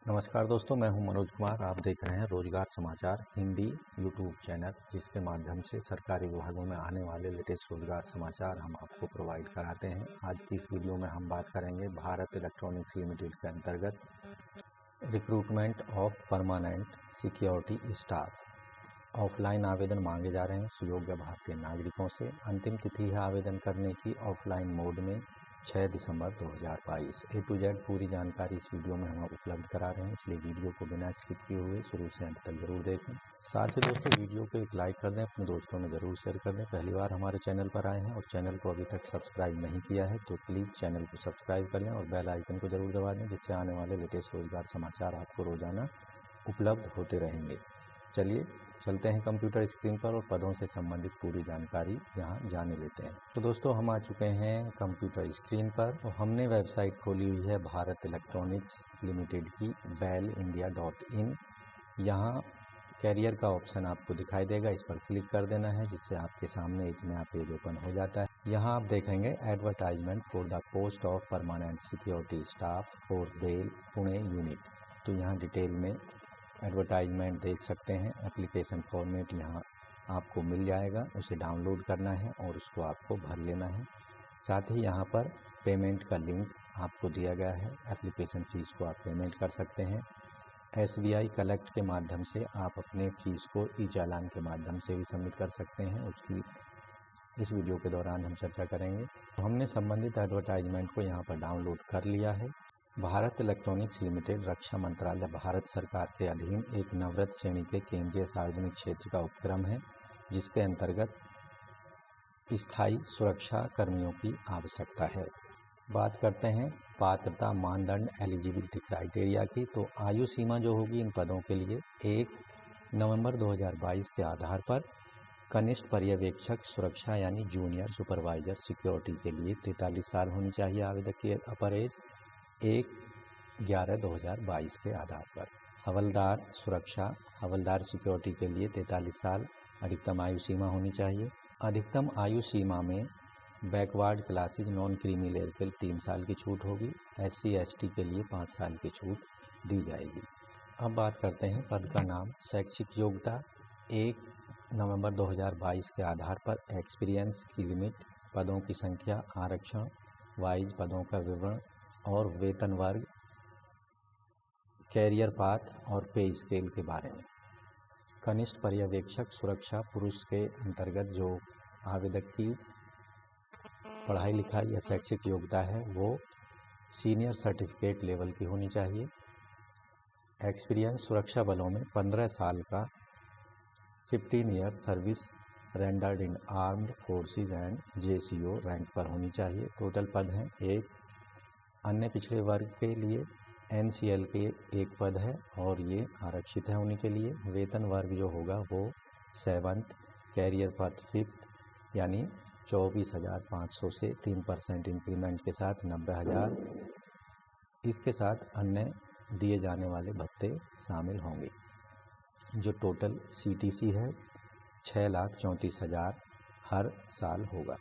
नमस्कार दोस्तों, मैं हूं मनोज कुमार। आप देख रहे हैं रोजगार समाचार हिंदी यूट्यूब चैनल, जिसके माध्यम से सरकारी विभागों में आने वाले लेटेस्ट रोजगार समाचार हम आपको प्रोवाइड कराते हैं। आज की इस वीडियो में हम बात करेंगे भारत इलेक्ट्रॉनिक्स लिमिटेड के अंतर्गत recruitment of permanent security staff. Offline आवेदन मांगे जा रहे हैं सुयोग्य भारतीय नागरिकों से। अंतिम तिथि है आवेदन करने की ऑफलाइन मोड में 6 दिसंबर 2022। A to Z पूरी जानकारी इस वीडियो में हम उपलब्ध करा रहे हैं, इसलिए वीडियो को बिना स्किप किए हुए शुरू से अंत तक जरूर देखें। साथ ही दोस्तों वीडियो को एक लाइक कर दें, अपने दोस्तों में ज़रूर शेयर कर दें। पहली बार हमारे चैनल पर आए हैं और चैनल को अभी तक सब्सक्राइब नहीं किया है तो प्लीज़ चैनल को सब्सक्राइब कर लें और बेल आइकन को ज़रूर दबा दें, जिससे आने वाले लेटेस्ट रोजगार समाचार आपको रोजाना उपलब्ध होते रहेंगे। चलिए चलते हैं कंप्यूटर स्क्रीन पर और पदों से संबंधित पूरी जानकारी यहां जाने लेते हैं। तो दोस्तों हम आ चुके हैं कंप्यूटर स्क्रीन पर। तो हमने वेबसाइट खोली हुई है भारत इलेक्ट्रॉनिक्स लिमिटेड की BELindia.in। यहां कैरियर का ऑप्शन आपको दिखाई देगा, इस पर क्लिक कर देना है, जिससे आपके सामने एक नया पेज ओपन हो जाता है। यहाँ आप देखेंगे advertisement for the post of permanent security staff for BEL Pune unit. तो यहाँ डिटेल में एडवर्टाइजमेंट देख सकते हैं। एप्लीकेशन फॉर्मेट यहाँ आपको मिल जाएगा, उसे डाउनलोड करना है और उसको आपको भर लेना है। साथ ही यहाँ पर पेमेंट का लिंक आपको दिया गया है। एप्लीकेशन फ़ीस को आप पेमेंट कर सकते हैं। SBI कलेक्ट के माध्यम से आप अपने फ़ीस को ई-चालान के माध्यम से भी सबमिट कर सकते हैं। उसकी इस वीडियो के दौरान हम चर्चा करेंगे। तो हमने संबंधित एडवर्टाइजमेंट को यहाँ पर डाउनलोड कर लिया है। भारत इलेक्ट्रॉनिक्स लिमिटेड रक्षा मंत्रालय भारत सरकार के अधीन एक नवरत श्रेणी के केंद्रीय सार्वजनिक क्षेत्र का उपक्रम है, जिसके अंतर्गत स्थायी सुरक्षा कर्मियों की आवश्यकता है। बात करते हैं पात्रता मानदंड एलिजिबिलिटी क्राइटेरिया की। तो आयु सीमा जो होगी इन पदों के लिए 1 नवंबर 2022 के आधार पर कनिष्ठ पर्यवेक्षक सुरक्षा यानी जूनियर सुपरवाइजर सिक्योरिटी के लिए 43 साल होनी चाहिए आवेदक की अपर एज 1/11/2022 के आधार पर। हवलदार सुरक्षा हवलदार सिक्योरिटी के लिए 43 साल अधिकतम आयु सीमा होनी चाहिए। अधिकतम आयु सीमा में backward classes non creamy level 3 साल की छूट होगी। SC/ST के लिए 5 साल की छूट दी जाएगी। अब बात करते हैं पद का नाम। शैक्षिक योग्यता 1 नवंबर 2022 के आधार पर एक्सपीरियंस की लिमिट, पदों की संख्या, आरक्षण वाइज पदों का विवरण और वेतन वर्ग, कैरियर पाथ और पे स्केल के बारे में। कनिष्ठ पर्यवेक्षक सुरक्षा पुरुष के अंतर्गत जो आवेदक की पढ़ाई लिखाई या शैक्षिक योग्यता है वो सीनियर सर्टिफिकेट लेवल की होनी चाहिए। एक्सपीरियंस सुरक्षा बलों में 15 साल का 15 year service rendered in armed forces and JCO rank पर होनी चाहिए। टोटल पद हैं 1। अन्य पिछड़े वर्ग के लिए NCL के 1 पद है और ये आरक्षित है उन्हीं के लिए। वेतन वर्ग जो होगा वो 7th, कैरियर पथ 5th यानी 24,500 से 3% इंक्रीमेंट के साथ 90,000। इसके साथ अन्य दिए जाने वाले भत्ते शामिल होंगे। जो टोटल CTC है 6,34,000 हर साल होगा।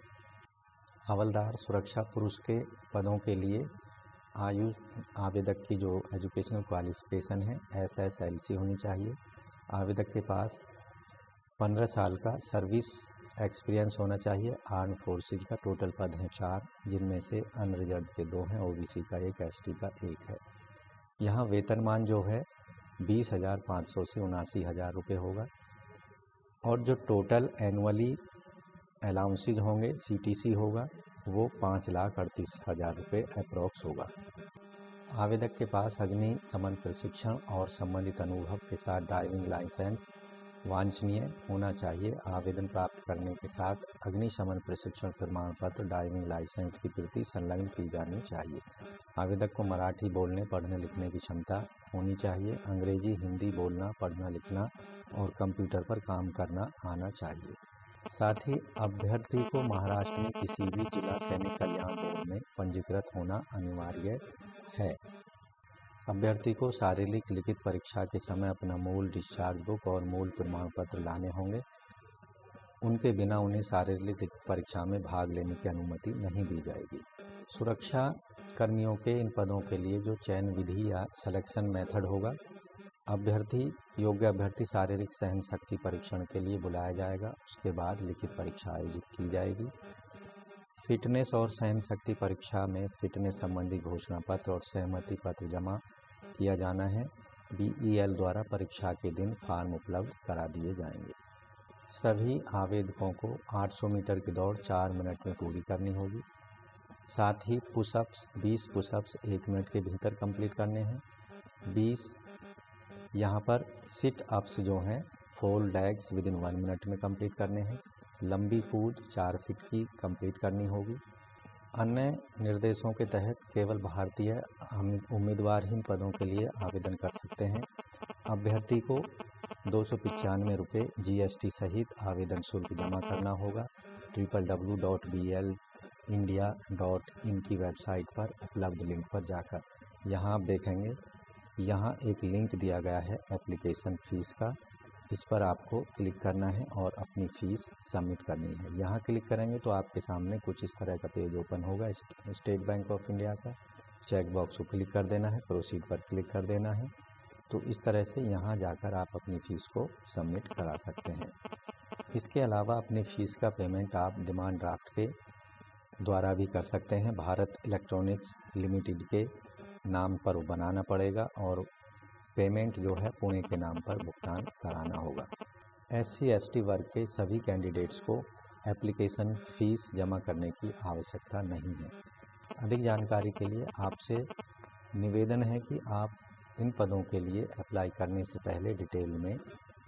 हवलदार सुरक्षा पुरुष के पदों के लिए आयु आवेदक की जो एजुकेशनल क्वालिफिकेशन है SSLC होनी चाहिए। आवेदक के पास 15 साल का सर्विस एक्सपीरियंस होना चाहिए। आर्म फोर्सेज का टोटल पद हैं 4, जिनमें से अनरिजर्व के 2 हैं, OBC का 1, ST का 1 है। यहाँ वेतनमान जो है 20,500 से 79,000 रुपये होगा और जो टोटल एनुअली अलाउंसेज होंगे CTC होगा वो 5,38,000 रुपये अप्रॉक्स होगा। आवेदक के पास अग्नि शमन प्रशिक्षण और संबंधित अनुभव के साथ ड्राइविंग लाइसेंस वांछनीय होना चाहिए। आवेदन प्राप्त करने के साथ अग्निशमन प्रशिक्षण प्रमाण पत्र ड्राइविंग लाइसेंस की प्रति संलग्न की जानी चाहिए। आवेदक को मराठी बोलने पढ़ने लिखने की क्षमता होनी चाहिए। अंग्रेजी हिंदी बोलना पढ़ना लिखना और कंप्यूटर पर काम करना आना चाहिए। साथ ही अभ्यर्थी को महाराष्ट्र में किसी भी जिला सैनिक कल्याण बोर्ड में पंजीकृत होना अनिवार्य है। अभ्यर्थी को शारीरिक लिखित परीक्षा के समय अपना मूल डिस्चार्ज बुक और मूल प्रमाण पत्र लाने होंगे। उनके बिना उन्हें शारीरिक लिखित परीक्षा में भाग लेने की अनुमति नहीं दी जाएगी। सुरक्षा कर्मियों के इन पदों के लिए जो चयन विधि या सिलेक्शन मेथड होगा, योग्य अभ्यर्थी शारीरिक सहन शक्ति परीक्षण के लिए बुलाया जाएगा। उसके बाद लिखित परीक्षा आयोजित की जाएगी। फिटनेस और सहन शक्ति परीक्षा में फिटनेस संबंधी घोषणा पत्र और सहमति पत्र जमा किया जाना है। BEL द्वारा परीक्षा के दिन फॉर्म उपलब्ध करा दिए जाएंगे। सभी आवेदकों को 800 मीटर की दौड़ 4 मिनट में पूरी करनी होगी। साथ ही पुशअप्स 20 पुशअप्स 1 मिनट के भीतर कंप्लीट करने हैं। 20 यहाँ पर सिट अप्स जो हैं fold legs with in 1 minute में कंप्लीट करने हैं। लंबी कूद 4 फीट की कंप्लीट करनी होगी। अन्य निर्देशों के तहत केवल भारतीय उम्मीदवार ही इन पदों के लिए आवेदन कर सकते हैं। अभ्यर्थी को 295 रुपये GST सहित आवेदन शुल्क जमा करना होगा। www.belindia.in की वेबसाइट पर उपलब्ध लिंक पर जाकर यहाँ आप देखेंगे, यहाँ एक लिंक दिया गया है एप्लीकेशन फ़ीस का। इस पर आपको क्लिक करना है और अपनी फ़ीस सबमिट करनी है। यहाँ क्लिक करेंगे तो आपके सामने कुछ इस तरह का पेज ओपन होगा स्टेट बैंक ऑफ इंडिया का। चेक बॉक्स को क्लिक कर देना है, प्रोसीड पर क्लिक कर देना है। तो इस तरह से यहाँ जाकर आप अपनी फ़ीस को सबमिट करा सकते हैं। इसके अलावा अपनी फ़ीस का पेमेंट आप डिमांड ड्राफ्ट के द्वारा भी कर सकते हैं। भारत इलेक्ट्रॉनिक्स लिमिटेड के नाम पर बनाना पड़ेगा और पेमेंट जो है पुणे के नाम पर भुगतान कराना होगा। SC/ST वर्ग के सभी कैंडिडेट्स को एप्लीकेशन फ़ीस जमा करने की आवश्यकता नहीं है। अधिक जानकारी के लिए आपसे निवेदन है कि आप इन पदों के लिए अप्लाई करने से पहले डिटेल में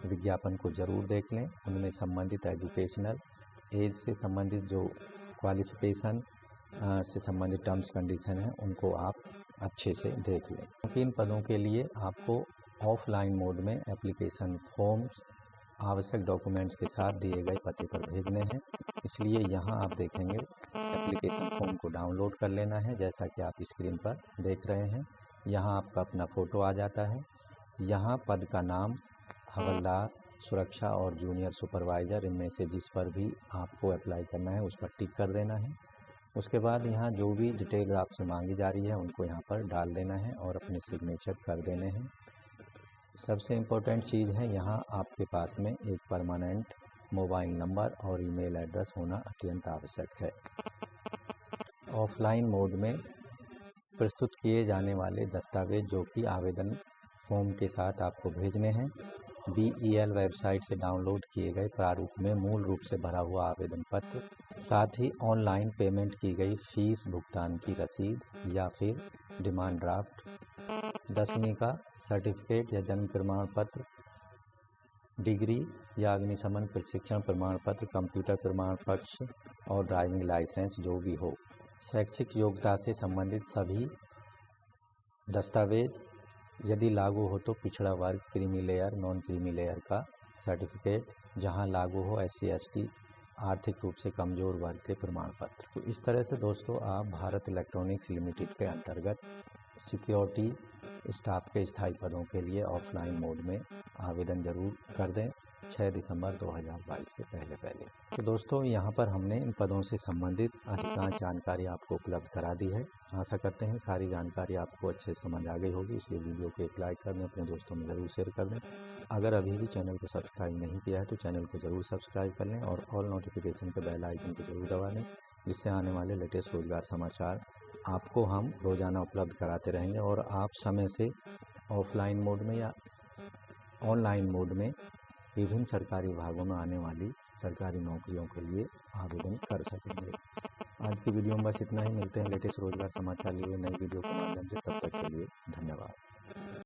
विज्ञापन को ज़रूर देख लें। उनमें संबंधित एजुकेशनल, एज से संबंधित जो क्वालिफ़िकेशन से संबंधित टर्म्स कंडीशन हैं उनको आप अच्छे से देख लें। क्योंकि इन पदों के लिए आपको ऑफलाइन मोड में एप्लीकेशन फॉर्म्स आवश्यक डॉक्यूमेंट्स के साथ दिए गए पते पर भेजने हैं। इसलिए यहाँ आप देखेंगे एप्लीकेशन फॉर्म को डाउनलोड कर लेना है, जैसा कि आप स्क्रीन पर देख रहे हैं। यहाँ आपका अपना फ़ोटो आ जाता है। यहाँ पद का नाम, हवलदार, सुरक्षा और जूनियर सुपरवाइज़र, इनमें से जिस पर भी आपको अप्लाई करना है उस पर टिक कर देना है। उसके बाद यहाँ जो भी डिटेल आपसे मांगी जा रही है उनको यहाँ पर डाल देना है और अपने सिग्नेचर कर देने हैं। सबसे इम्पोर्टेंट चीज़ है, यहाँ आपके पास में एक परमानेंट मोबाइल नंबर और ईमेल एड्रेस होना अत्यंत आवश्यक है। ऑफलाइन मोड में प्रस्तुत किए जाने वाले दस्तावेज जो कि आवेदन फॉर्म के साथ आपको भेजने हैं, BEL वेबसाइट से डाउनलोड किए गए प्रारूप में मूल रूप से भरा हुआ आवेदन पत्र, साथ ही ऑनलाइन पेमेंट की गई फ़ीस भुगतान की रसीद या फिर डिमांड ड्राफ्ट, 10वीं का सर्टिफिकेट या जन्म प्रमाण पत्र, डिग्री या अग्निशमन प्रशिक्षण प्रमाण पत्र, कंप्यूटर प्रमाण पत्र और ड्राइविंग लाइसेंस जो भी हो। शैक्षिक योग्यता से संबंधित सभी दस्तावेज, यदि लागू हो तो पिछड़ा वर्ग, creamy layer, non creamy layer का सर्टिफिकेट, जहां लागू हो SC/ST आर्थिक रूप से कमज़ोर वर्ग के प्रमाण पत्र। तो इस तरह से दोस्तों आप भारत इलेक्ट्रॉनिक्स लिमिटेड के अंतर्गत सिक्योरिटी स्टाफ के स्थायी पदों के लिए ऑफलाइन मोड में आवेदन जरूर कर दें 6 दिसंबर 2022 से पहले। तो दोस्तों यहाँ पर हमने इन पदों से संबंधित अधिकांश जानकारी आपको उपलब्ध करा दी है। आशा करते हैं सारी जानकारी आपको अच्छे समझ आ गई होगी, इसलिए वीडियो को एक लाइक कर दें, अपने दोस्तों में ज़रूर शेयर कर दें। अगर अभी भी चैनल को सब्सक्राइब नहीं किया है तो चैनल को ज़रूर सब्सक्राइब कर लें और ऑल नोटिफिकेशन के बेल आइकन को जरूर दबा लें, जिससे आने वाले लेटेस्ट रोजगार समाचार आपको हम रोज़ाना उपलब्ध कराते रहेंगे और आप समय से ऑफलाइन मोड में या ऑनलाइन मोड में विभिन्न सरकारी विभागों में आने वाली सरकारी नौकरियों के लिए आवेदन कर सकेंगे। आज की वीडियो में बस इतना ही। मिलते हैं लेटेस्ट रोजगार समाचार लिए नई वीडियो के माध्यम से। तब तक के लिए धन्यवाद।